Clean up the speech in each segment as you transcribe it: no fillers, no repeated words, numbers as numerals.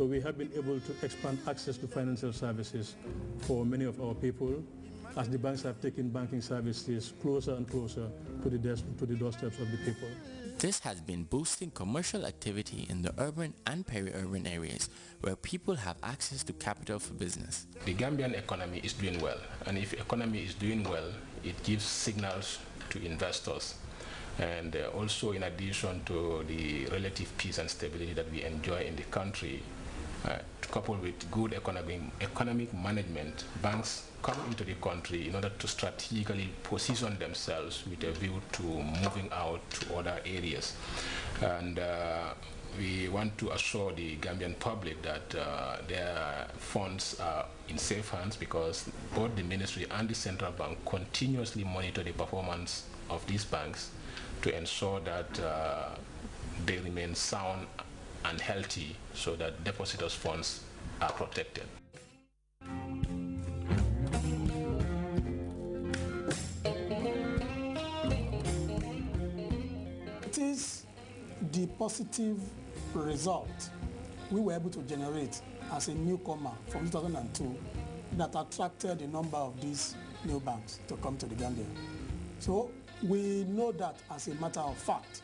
So we have been able to expand access to financial services for many of our people as the banks have taken banking services closer and closer to the doorsteps of the people. This has been boosting commercial activity in the urban and peri-urban areas where people have access to capital for business. The Gambian economy is doing well, and if the economy is doing well, it gives signals to investors. And also, in addition to the relative peace and stability that we enjoy in the country, coupled with good economic management, banks come into the country in order to strategically position themselves with a view to moving out to other areas. And we want to assure the Gambian public that their funds are in safe hands, because both the ministry and the central bank continuously monitor the performance of these banks to ensure that they remain sound and healthy, so that depositors' funds are protected. It is the positive result we were able to generate as a newcomer from 2002 that attracted a number of these new banks to come to the Gambia. So we know that as a matter of fact.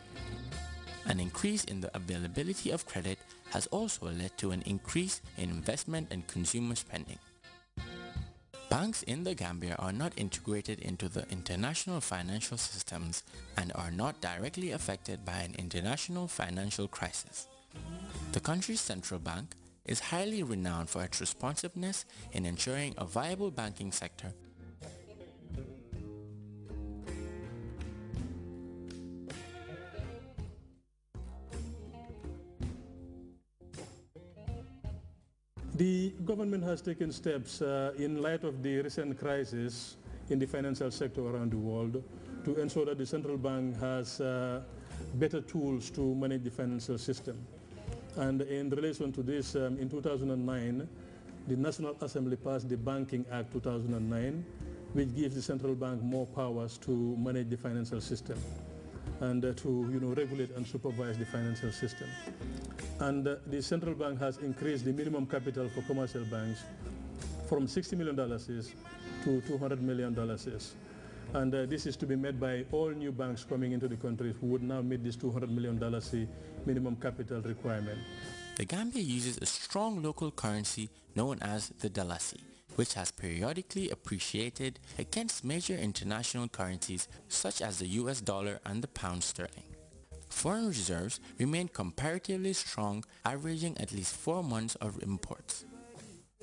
An increase in the availability of credit has also led to an increase in investment and consumer spending. Banks in the Gambia are not integrated into the international financial systems and are not directly affected by an international financial crisis. The country's central bank is highly renowned for its responsiveness in ensuring a viable banking sector. The government has taken steps in light of the recent crisis in the financial sector around the world to ensure that the central bank has better tools to manage the financial system. And in relation to this, in 2009, the National Assembly passed the Banking Act 2009, which gives the central bank more powers to manage the financial system and to regulate and supervise the financial system. And the central bank has increased the minimum capital for commercial banks from $60 million to $200 million. And this is to be met by all new banks coming into the country who would now meet this $200 million minimum capital requirement. The Gambia uses a strong local currency known as the dalasi, which has periodically appreciated against major international currencies such as the US dollar and the pound sterling. Foreign reserves remain comparatively strong, averaging at least 4 months of imports.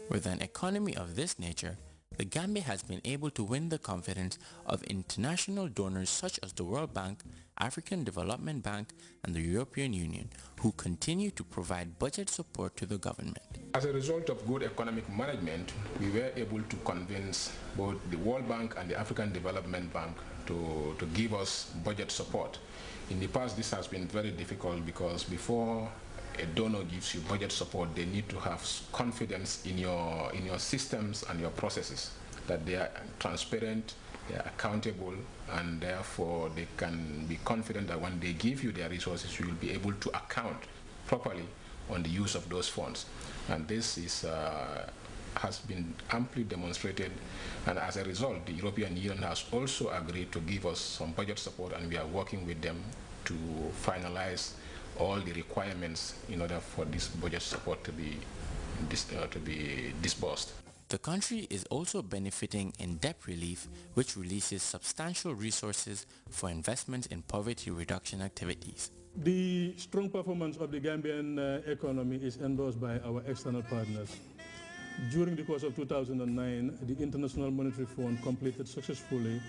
With an economy of this nature, the Gambia has been able to win the confidence of international donors such as the World Bank, African Development Bank, and the European Union, who continue to provide budget support to the government. As a result of good economic management, we were able to convince both the World Bank and the African Development Bank to give us budget support. In the past, this has been very difficult because before a donor gives you budget support, they need to have confidence in your systems and your processes, that they are transparent, they are accountable, and therefore they can be confident that when they give you their resources, you will be able to account properly on the use of those funds. And this is has been amply demonstrated, and as a result, the European Union has also agreed to give us some budget support, and we are working with them to finalize all the requirements in order for this budget support to be disbursed. The country is also benefiting in debt relief, which releases substantial resources for investments in poverty reduction activities. The strong performance of the Gambian economy is endorsed by our external partners. During the course of 2009, the International Monetary Fund completed successfully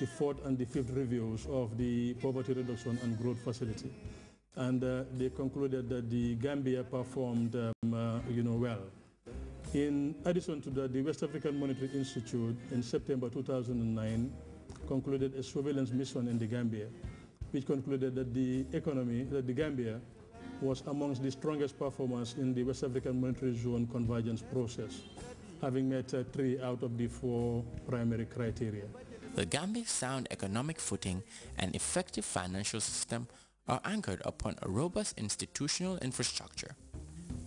the 4th and the 5th reviews of the Poverty Reduction and Growth Facility. And they concluded that the Gambia performed well. In addition to that, the West African Monetary Institute in September 2009 concluded a surveillance mission in the Gambia, which concluded that the Gambia was amongst the strongest performers in the West African Monetary Zone convergence process, having met 3 out of the 4 primary criteria. The Gambia's sound economic footing and effective financial system are anchored upon a robust institutional infrastructure.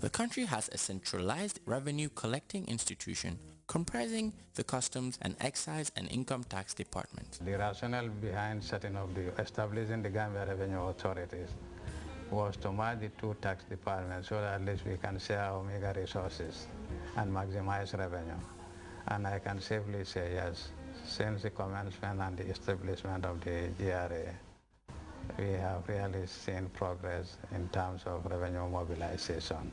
The country has a centralized revenue collecting institution comprising the Customs and Excise and Income Tax departments. The rationale behind establishing the Gambia Revenue Authorities was to merge the two tax departments so that at least we can share our meager resources and maximize revenue. And I can safely say yes, since the commencement and the establishment of the GRA, we have really seen progress in terms of revenue mobilization.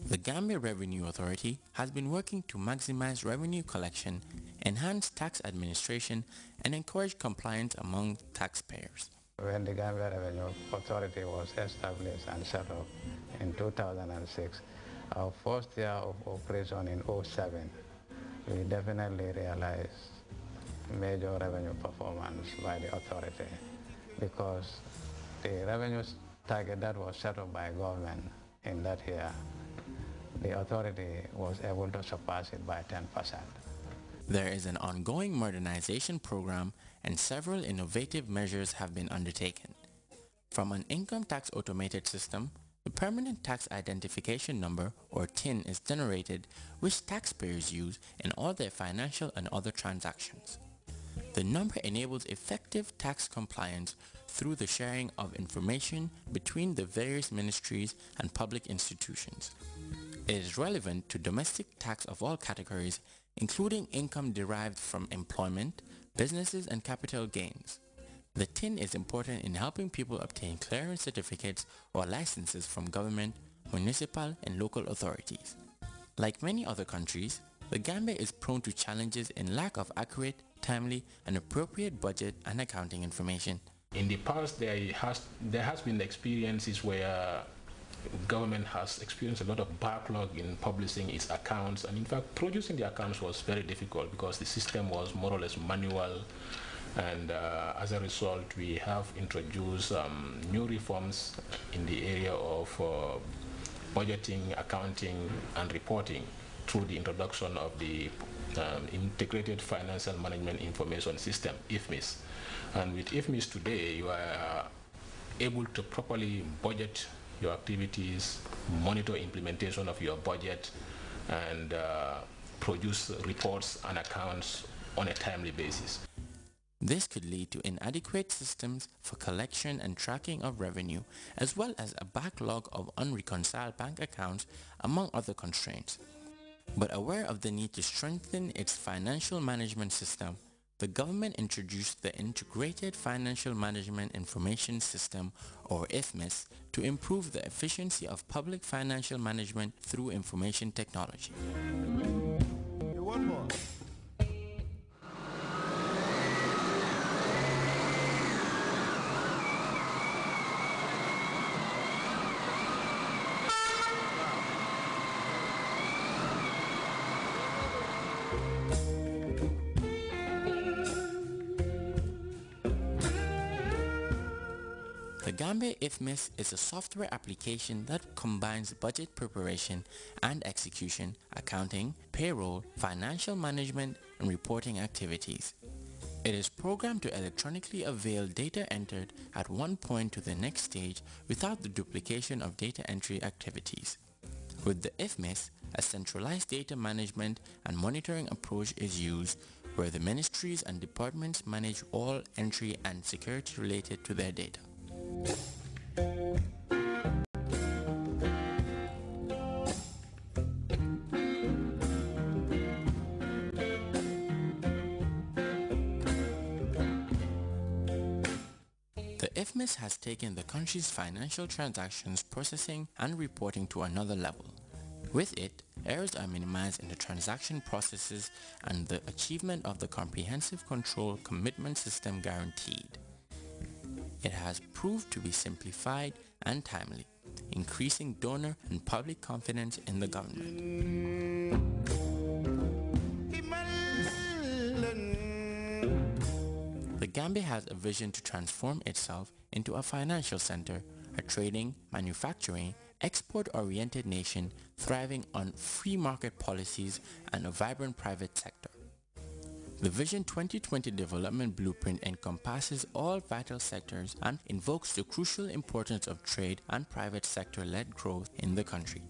The Gambia Revenue Authority has been working to maximize revenue collection, enhance tax administration, and encourage compliance among taxpayers. When the Gambia Revenue Authority was established and set up in 2006, our first year of operation in 2007, we definitely realized major revenue performance by the authority, because the revenue target that was set up by government in that year, the authority was able to surpass it by 10%. There is an ongoing modernization program and several innovative measures have been undertaken. From an income tax automated system, the Permanent Tax Identification Number, or TIN, is generated, which taxpayers use in all their financial and other transactions. The number enables effective tax compliance through the sharing of information between the various ministries and public institutions. It is relevant to domestic tax of all categories, including income derived from employment, businesses, and capital gains. The TIN is important in helping people obtain clearance certificates or licenses from government, municipal, and local authorities. Like many other countries, the Gambia is prone to challenges in lack of accurate, timely, and appropriate budget and accounting information. In the past, there has been experiences where government has experienced a lot of backlog in publishing its accounts, and in fact producing the accounts was very difficult because the system was more or less manual, and as a result we have introduced new reforms in the area of budgeting, accounting, and reporting through the introduction of the Integrated Financial Management Information System, IFMIS. And with IFMIS today, you are able to properly budget your activities, monitor implementation of your budget, and produce reports and accounts on a timely basis. This could lead to inadequate systems for collection and tracking of revenue, as well as a backlog of unreconciled bank accounts, among other constraints. But aware of the need to strengthen its financial management system, the government introduced the Integrated Financial Management Information System, or IFMIS, to improve the efficiency of public financial management through information technology. The Gambia IFMIS is a software application that combines budget preparation and execution, accounting, payroll, financial management, and reporting activities. It is programmed to electronically avail data entered at one point to the next stage without the duplication of data entry activities. With the IFMIS, a centralized data management and monitoring approach is used, where the ministries and departments manage all entry and security related to their data. The IFMIS has taken the country's financial transactions processing and reporting to another level. With it, errors are minimized in the transaction processes and the achievement of the comprehensive control commitment system guaranteed. It has proved to be simplified and timely, increasing donor and public confidence in the government. The Gambia has a vision to transform itself into a financial center, a trading, manufacturing, export-oriented nation thriving on free market policies and a vibrant private sector. The Vision 2020 Development Blueprint encompasses all vital sectors and invokes the crucial importance of trade and private sector-led growth in the country.